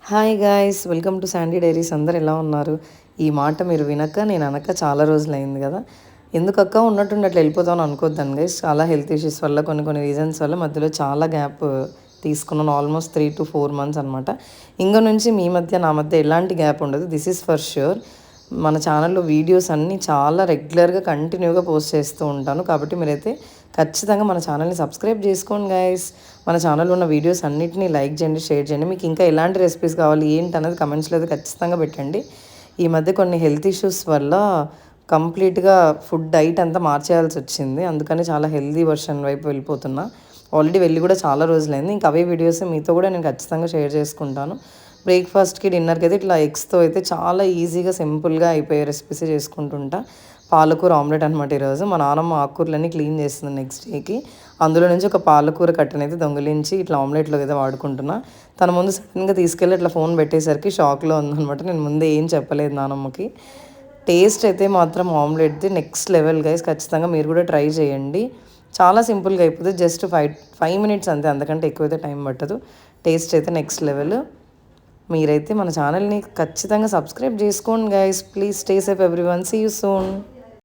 Hi guys, welcome to Sandy diaries. అందరు ఎలా ఉన్నారు? ఈ మాట మీరు వినక నేను అనక చాలా రోజులైంది కదా. ఎందుకక్క ఉన్నట్టుండి అట్లా వెళ్ళిపోతామని అనుకోద్దాను గైస్. చాలా హెల్త్ ఇష్యూస్ వల్ల కొన్ని రీజన్స్ వల్ల మధ్యలో చాలా గ్యాప్ తీసుకున్నాను. ఆల్మోస్ట్ 3 to 4 months అనమాట. ఇంక నుంచి మీ మధ్య నా మధ్య ఎలాంటి గ్యాప్ ఉండదు. This is for sure. మన ఛానల్లో వీడియోస్ అన్నీ చాలా రెగ్యులర్గా కంటిన్యూగా పోస్ట్ చేస్తూ ఉంటాను. కాబట్టి మీరైతే ఖచ్చితంగా మన ఛానల్ని సబ్స్క్రైబ్ చేసుకోండి గైస్. మన ఛానల్లో ఉన్న వీడియోస్ అన్నిటిని లైక్ చేయండి, షేర్ చేయండి. మీకు ఇంకా ఎలాంటి రెసిపీస్ కావాలి ఏంటి అనేది కమెంట్స్లో అయితే ఖచ్చితంగా పెట్టండి. ఈ మధ్య కొన్ని హెల్త్ ఇష్యూస్ వల్ల కంప్లీట్గా ఫుడ్ డైట్ అంతా మార్చేయాల్సి వచ్చింది. అందుకని చాలా హెల్తీ వర్షన్ వైపు వెళ్ళిపోతున్నా. ఆల్రెడీ వెళ్ళి కూడా చాలా రోజులైంది. ఇంకా అవే వీడియోస్ మీతో కూడా నేను ఖచ్చితంగా షేర్ చేసుకుంటాను. బ్రేక్ఫాస్ట్కి డిన్నర్కి అయితే ఇట్లా ఎగ్స్తో అయితే చాలా ఈజీగా సింపుల్గా అయిపోయే రెసిపీస్ చేసుకుంటుంటా. పాలకూర ఆమ్లెట్ అనమాట ఈరోజు. మా నాన్నమ్మ ఆకుకూరలన్నీ క్లీన్ చేస్తుంది నెక్స్ట్ డేకి. అందులో నుంచి ఒక పాలకూర కట్టనైతే దొంగిలించి ఇట్లా ఆమ్లెట్లో అయితే వాడుకుంటున్నా. తన ముందు సడన్గా తీసుకెళ్ళి ఇట్లా ఫోన్ పెట్టేసరికి షాక్లో ఉందనమాట. నేను ముందే ఏం చెప్పలేదు నానమ్మకి. టేస్ట్ అయితే మాత్రం ఆమ్లెట్ది నెక్స్ట్ లెవెల్ గైస్. ఖచ్చితంగా మీరు కూడా ట్రై చేయండి. చాలా సింపుల్గా అయిపోతుంది. జస్ట్ 5 minutes అంతే, అంతకంటే ఎక్కువైతే టైం పట్టదు. టేస్ట్ అయితే నెక్స్ట్ లెవెల్. మీరైతే మన ఛానల్ని ఖచ్చితంగా సబ్స్క్రైబ్ చేసుకోండి guys. Please stay safe everyone. See you soon.